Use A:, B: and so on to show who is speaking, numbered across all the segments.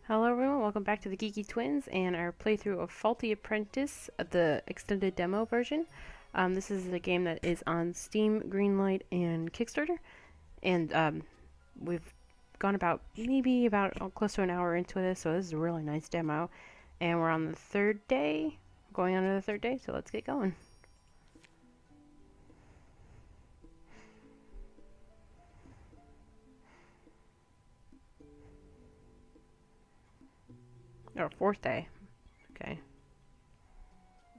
A: Hello everyone, welcome back to the Geeky Twins and our playthrough of Faulty Apprentice, the extended demo version. This is a game that is on Steam, Greenlight, and Kickstarter, and we've gone about close to an hour into this, so this is a really nice demo. And we're on the third day, going on to the third day, so let's get going. Or fourth day. Okay.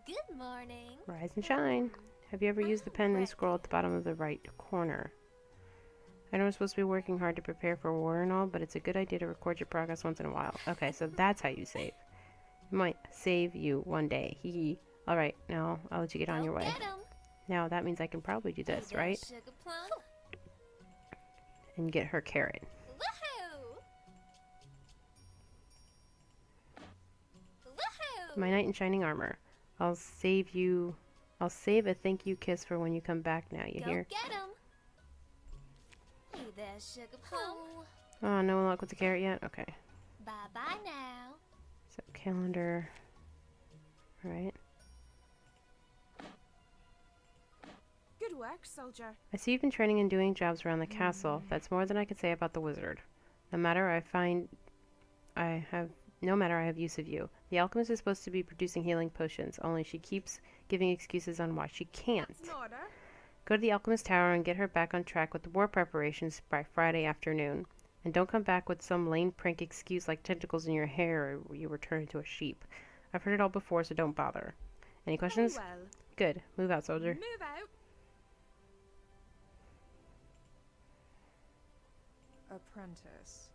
B: Good morning.
A: Rise and shine. Have you ever used the pen and scroll at the bottom of the right corner? I know we're supposed to be working hard to prepare for war and all, but it's a good idea to record your progress once in a while. Okay, so that's how you save. It might save you one day. Hee hee. Alright, now I'll let you get on your way. Now that means I can probably do this, right? And get her carrot. My knight in shining armor. I'll save a thank you kiss for when you come back now, you hear?
B: Get 'em. Hey there, sugar plum.
A: Oh, no luck with the carrot yet? Okay.
B: Bye-bye now.
A: So, calendar. Alright.
C: Good work, soldier.
A: I see you've been training and doing jobs around the castle. That's more than I can say about the wizard. No matter I have use of you. The alchemist is supposed to be producing healing potions, only she keeps giving excuses on why she can't.
C: That's an order.
A: Go to the alchemist tower and get her back on track with the war preparations by Friday afternoon. And don't come back with some lame prank excuse like tentacles in your hair or you were turned into a sheep. I've heard it all before, so don't bother. Any questions?
C: Very well.
A: Good. Move out, soldier.
C: Move out. Apprentice.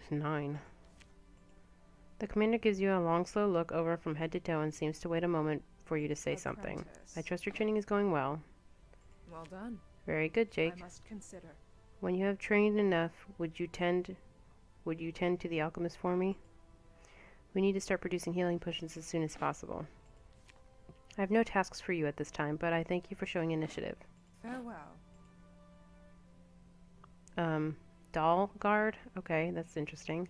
A: 9. The commander gives you a long, slow look over from head to toe and seems to wait a moment for you to say something.
C: Apprentice.
A: I trust your training is going well.
C: Well done.
A: Very good, Jake.
C: I must consider.
A: When you have trained enough, would you tend to the alchemist for me? We need to start producing healing potions as soon as possible. I have no tasks for you at this time, but I thank you for showing initiative.
C: Farewell.
A: Doll guard? Okay, that's interesting.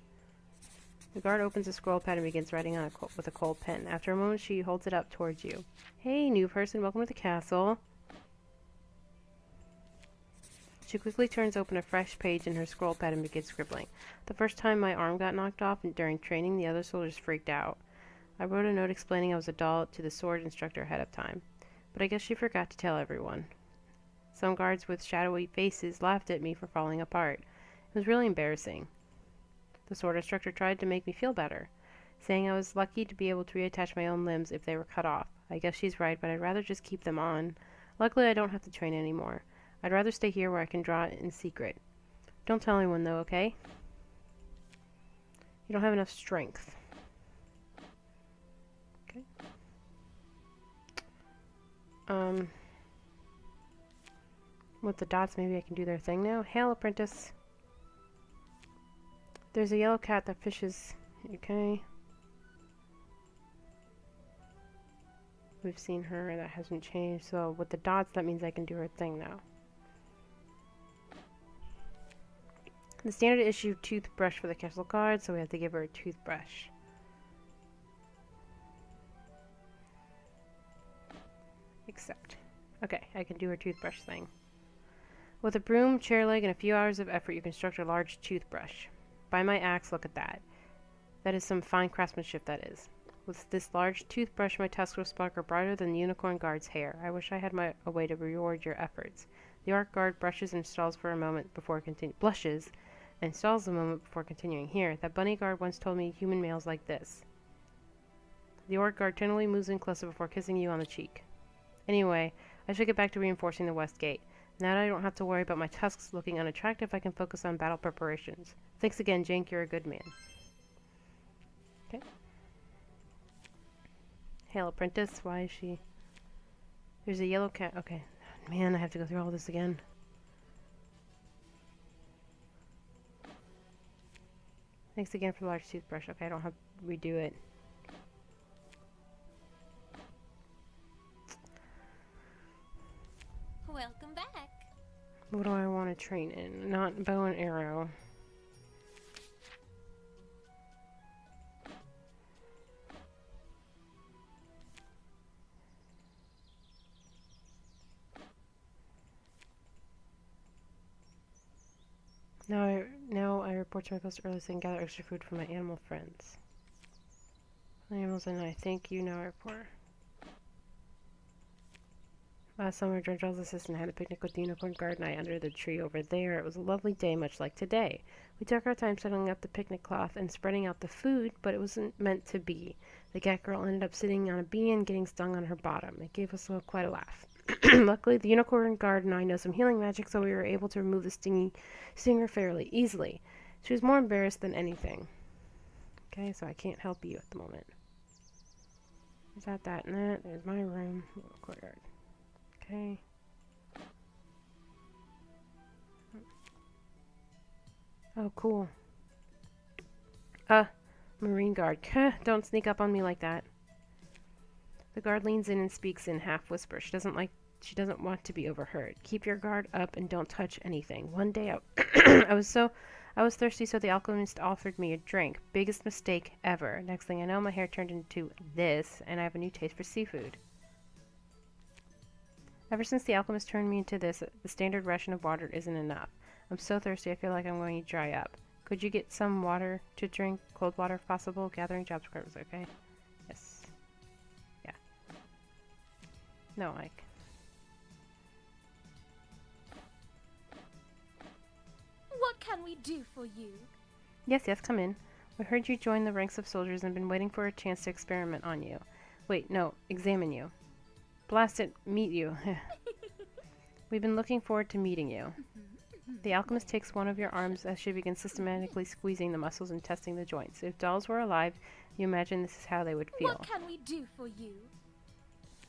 A: The guard opens a scroll pad and begins writing on with a cold pen. After a moment, she holds it up towards you. Hey, new person, welcome to the castle. She quickly turns open a fresh page in her scroll pad and begins scribbling. The first time my arm got knocked off during training, the other soldiers freaked out. I wrote a note explaining I was a doll to the sword instructor ahead of time, but I guess she forgot to tell everyone. Some guards with shadowy faces laughed at me for falling apart. It was really embarrassing. The sword instructor tried to make me feel better, saying I was lucky to be able to reattach my own limbs if they were cut off. I guess she's right, but I'd rather just keep them on. Luckily, I don't have to train anymore. I'd rather stay here where I can draw in secret. Don't tell anyone, though, okay? You don't have enough strength. Okay. With the dots, maybe I can do their thing now. Hail, Apprentice. There's a yellow cat that fishes. Okay. We've seen her. That hasn't changed. So with the dots, that means I can do her thing now. The standard issue toothbrush for the castle guard, so we have to give her a toothbrush. Accept. Okay, I can do her toothbrush thing. With a broom, chair leg, and a few hours of effort, you construct a large toothbrush. By my axe, look at that. That is some fine craftsmanship, that is. With this large toothbrush, my tusks will sparkle brighter than the unicorn guard's hair. I wish I had a way to reward your efforts. The orc guard brushes and stalls for a moment before blushes and stalls a moment before continuing. Here, that bunny guard once told me human males like this. The orc guard tenderly moves in closer before kissing you on the cheek. Anyway, I should get back to reinforcing the west gate. Now that I don't have to worry about my tusks looking unattractive, I can focus on battle preparations. Thanks again, Jake. You're a good man. Okay. Hail, Apprentice. Why is she... There's a yellow cat. Okay. Man, I have to go through all this again. Thanks again for the large toothbrush. Okay, I don't have to redo it.
B: Welcome back.
A: What do I want to train in? Not bow and arrow. Now I report to my post early so I can gather extra food for my animal friends. Animals and I thank you. Now I report. Last summer, Drendral's assistant had a picnic with the unicorn guard and I under the tree over there. It was a lovely day, much like today. We took our time setting up the picnic cloth and spreading out the food, but it wasn't meant to be. The cat girl ended up sitting on a bee and getting stung on her bottom. It gave us quite a laugh. Luckily, the unicorn guard and I know some healing magic, so we were able to remove the stinger fairly easily. She was more embarrassed than anything. Okay, so I can't help you at the moment. Is that and that? There's my room. Courtyard. Okay. Oh, cool. Marine guard. Don't sneak up on me like that. The guard leans in and speaks in half whisper. She doesn't want to be overheard. Keep your guard up and don't touch anything. One day I was thirsty, so the alchemist offered me a drink. Biggest mistake ever. Next thing I know, my hair turned into this, and I have a new taste for seafood. Ever since the alchemist turned me into this, the standard ration of water isn't enough. I'm so thirsty I feel like I'm going to dry up. Could you get some water to drink? Cold water if possible? Gathering job scribes, okay? Yes. Yeah. No, Ike.
B: What can we do for you?
A: Yes, come in. We heard you joined the ranks of soldiers and been waiting for a chance to experiment on you. Wait, no, examine you. Blast it, meet you. We've been looking forward to meeting you. The alchemist takes one of your arms as she begins systematically squeezing the muscles and testing the joints. If dolls were alive, you imagine this is how they would feel.
B: What can we do for you?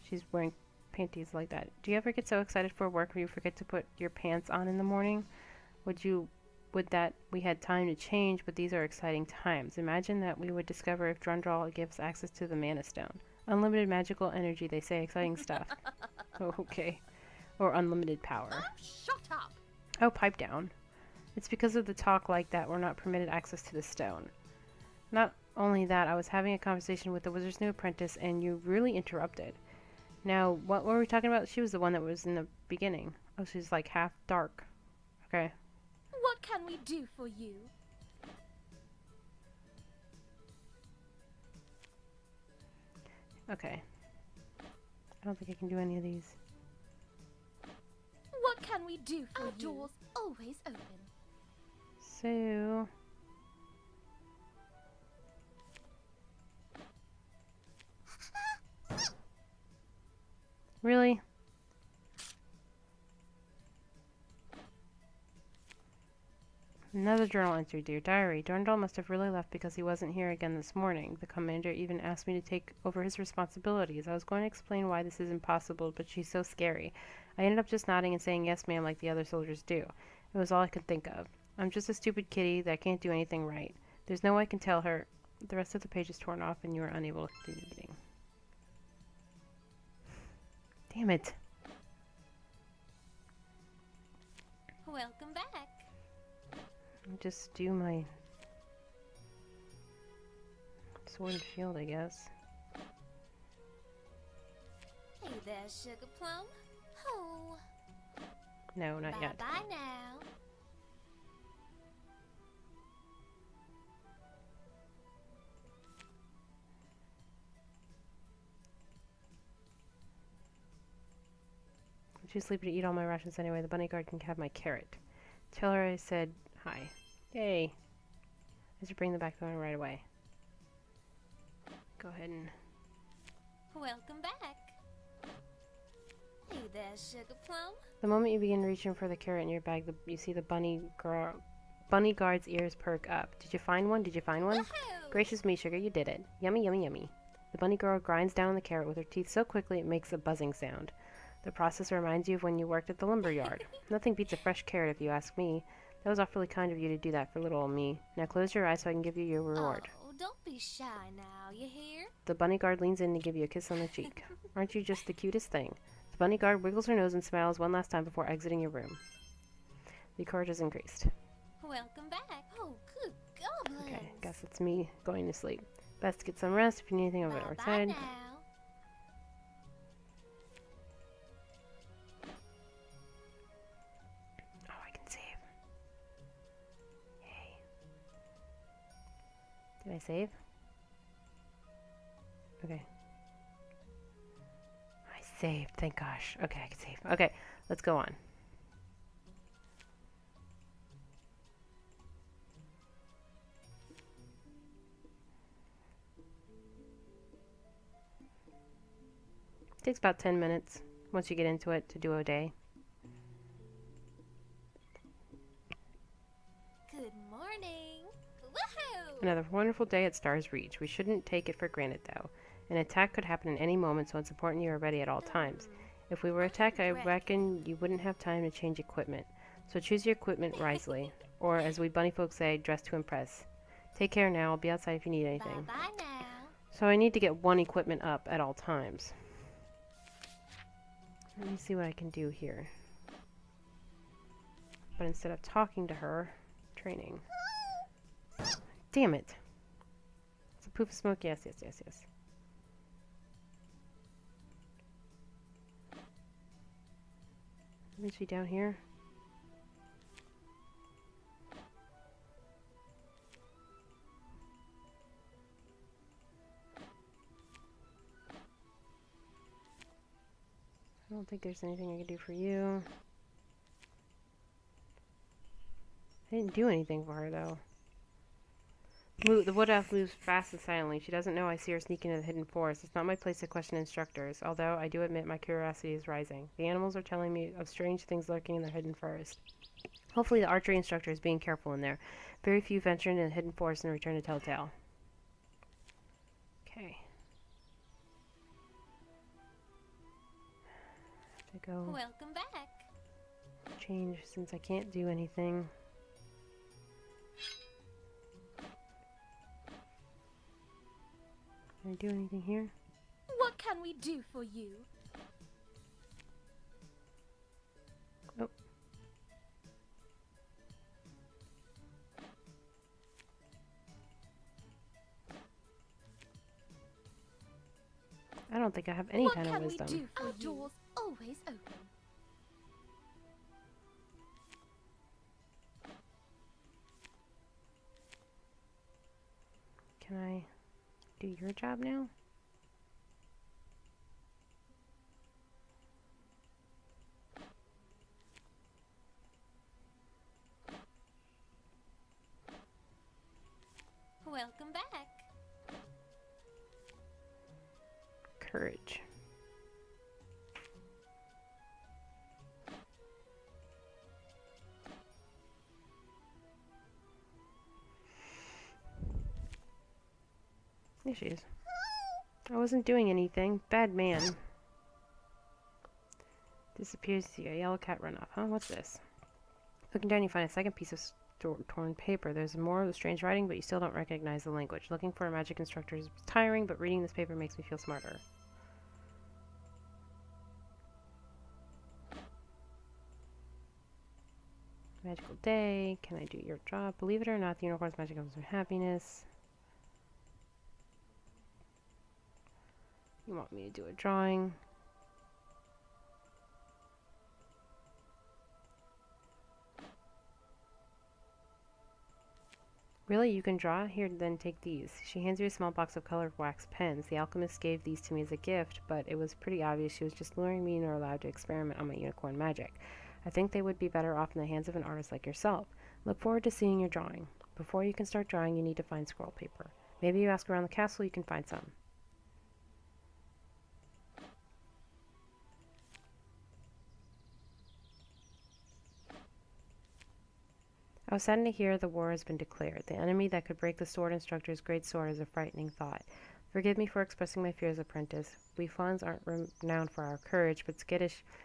A: She's wearing panties like that. Do you ever get so excited for work where you forget to put your pants on in the morning? Would that we had time to change, but these are exciting times. Imagine that we would discover if Drundral gives access to the Mana Stone. Unlimited magical energy, they say. Exciting stuff. Oh, okay. Or unlimited power.
B: Oh, shut up!
A: Oh, pipe down. It's because of the talk like that we're not permitted access to the stone. Not only that, I was having a conversation with the wizard's new apprentice, and you really interrupted. Now, what were we talking about? She was the one that was in the beginning. Oh, she's like half dark. Okay.
B: What can we do for you?
A: Okay. I don't think I can do any of these.
B: What can we do for you? Our doors always open.
A: So... Really? Another journal entry, dear diary. Darndal must have really left because he wasn't here again this morning. The commander even asked me to take over his responsibilities. I was going to explain why this is impossible, but she's so scary. I ended up just nodding and saying yes, ma'am, like the other soldiers do. It was all I could think of. I'm just a stupid kitty that can't do anything right. There's no way I can tell her. The rest of the page is torn off and you are unable to do the meeting. Damn it.
B: Welcome back.
A: I'll just do my sword and shield, I guess.
B: Hey there, Sugar Plum. Oh.
A: No, not yet.
B: Bye now.
A: I'm too sleepy to eat all my rations anyway. The bunny guard can have my carrot. Tell her I said hi. Yay. I should bring them back to her right away. Go ahead and...
B: Welcome back. Hey there, Sugar Plum.
A: The moment you begin reaching for the carrot in your bag, you see the bunny guard's ears perk up. Did you find one? Did you find one?
B: Woohoo!
A: Gracious me, sugar, you did it. Yummy, yummy, yummy. The bunny girl grinds down on the carrot with her teeth so quickly it makes a buzzing sound. The process reminds you of when you worked at the lumber yard. Nothing beats a fresh carrot if you ask me. That was awfully kind of you to do that for little old me. Now close your eyes so I can give you your reward.
B: Oh, don't be shy now, you hear?
A: The bunny guard leans in to give you a kiss on the cheek. Aren't you just the cutest thing? The bunny guard wiggles her nose and smiles one last time before exiting your room. The courage has increased.
B: Welcome back. Oh, good goblins.
A: Okay, guess it's me going to sleep. Best to get some rest if you need anything over it.
B: Bye
A: Outside.
B: now.
A: Oh, I can save. Did I save? Okay. I saved, thank gosh. Okay, I can save. Okay, let's go on. Takes about 10 minutes once you get into it to do a day.
B: Good morning. Woohoo!
A: Another wonderful day at Star's Reach. We shouldn't take it for granted, though. An attack could happen at any moment, so it's important you are ready at all times. If we were attacked, I reckon you wouldn't have time to change equipment. So choose your equipment wisely. Or, as we bunny folks say, dress to impress. Take care now. I'll be outside if you need anything.
B: Bye-bye now.
A: So I need to get one equipment up at all times. Let me see what I can do here. But instead of talking to her, training. Damn it. It's a poof of smoke. Yes, yes, yes, yes. Is she down here? I don't think there's anything I can do for you. I didn't do anything for her, though. The wood elf moves fast and silently. She doesn't know I see her sneak into the hidden forest. It's not my place to question instructors, although I do admit my curiosity is rising. The animals are telling me of strange things lurking in the hidden forest. Hopefully the archery instructor is being careful in there. Very few venture into the hidden forest and return to Telltale. Okay. Have to go
B: Welcome back.
A: change since I can't do anything. Can I do anything here?
B: What can we do for you?
A: Oh. I don't think I have any
B: What
A: kind of
B: can we
A: wisdom.
B: do for you? Our doors always open.
A: Can I do your job now?
B: Welcome back.
A: Courage. There she is. I wasn't doing anything. Bad man. Disappears to see a yellow cat run off. Huh? What's this? Looking down, you find a second piece of torn paper. There's more of the strange writing, but you still don't recognize the language. Looking for a magic instructor is tiring, but reading this paper makes me feel smarter. Magical day. Can I do your job? Believe it or not, the unicorn's magic comes from happiness. You want me to do a drawing? Really? You can draw? Here, then take these. She hands you a small box of colored wax pens. The alchemist gave these to me as a gift, but it was pretty obvious she was just luring me nor allowed to experiment on my unicorn magic. I think they would be better off in the hands of an artist like yourself. Look forward to seeing your drawing. Before you can start drawing, you need to find scroll paper. Maybe you ask around the castle, you can find some. I was saddened to hear the war has been declared. The enemy that could break the sword instructor's great sword is a frightening thought. Forgive me for expressing my fears, Apprentice. We fawns aren't renowned for our courage, but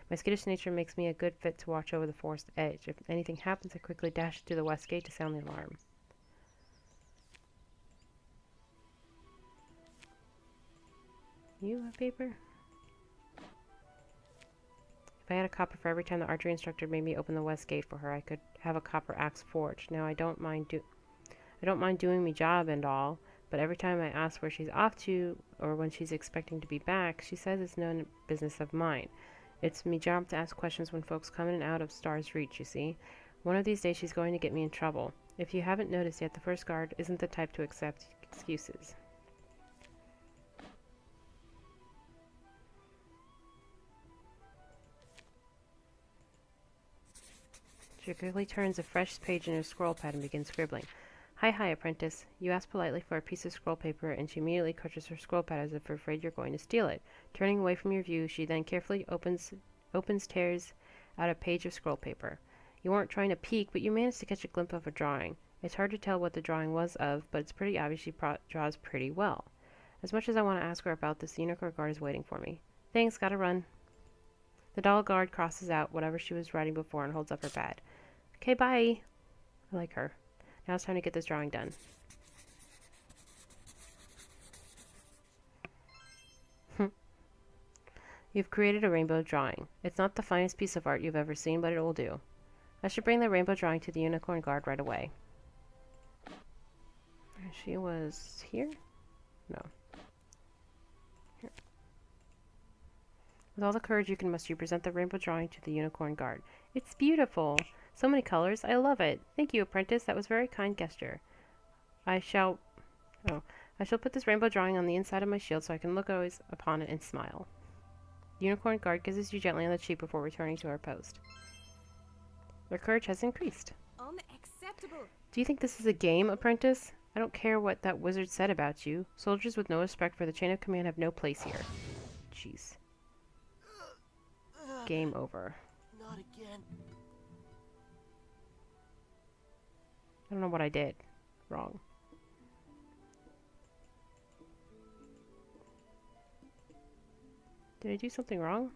A: my skittish nature makes me a good fit to watch over the forest edge. If anything happens, I quickly dash to the west gate to sound the alarm. You have paper? If I had a copper for every time the archery instructor made me open the west gate for her, I could have a copper axe forged. Now I don't mind doing me job and all, but every time I ask where she's off to or when she's expecting to be back, she says it's no business of mine. It's me job to ask questions when folks come in and out of Star's Reach, you see. One of these days she's going to get me in trouble. If you haven't noticed yet, the first guard isn't the type to accept excuses. She quickly turns a fresh page in her scroll pad and begins scribbling. Hi, Apprentice. You ask politely for a piece of scroll paper, and she immediately crunches her scroll pad as if afraid you're going to steal it. Turning away from your view, she then carefully tears out a page of scroll paper. You weren't trying to peek, but you managed to catch a glimpse of a drawing. It's hard to tell what the drawing was of, but it's pretty obvious she draws pretty well. As much as I want to ask her about this, the unicorn guard is waiting for me. Thanks, gotta run. The doll guard crosses out whatever she was writing before and holds up her pad. Okay, bye. I like her. Now it's time to get this drawing done. You've created a rainbow drawing. It's not the finest piece of art you've ever seen, but it will do. I should bring the rainbow drawing to the unicorn guard right away. She was here? No. Here. With all the courage you can muster, you present the rainbow drawing to the unicorn guard. It's beautiful. So many colors. I love it. Thank you, Apprentice. That was a very kind gesture. I shall put this rainbow drawing on the inside of my shield so I can look always upon it and smile. The unicorn guard kisses you gently on the cheek before returning to her post. Your courage has increased.
B: Unacceptable.
A: Do you think this is a game, Apprentice? I don't care what that wizard said about you. Soldiers with no respect for the chain of command have no place here. Jeez. Game over.
D: Not again.
A: I don't know what I did wrong. Did I do something wrong?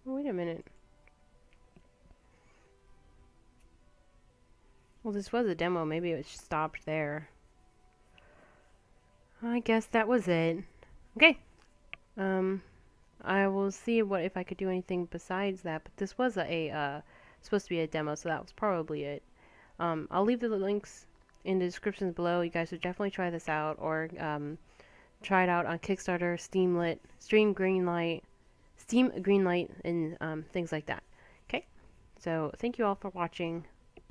A: Wait a minute. Well, this was a demo. Maybe it stopped there. I guess that was it. Okay. I will see if I could do anything besides that. But this was supposed to be a demo, so that was probably it. I'll leave the links in the descriptions below. You guys should definitely try this out, or try it out on Kickstarter, Steam Greenlight, and things like that. Okay, so thank you all for watching.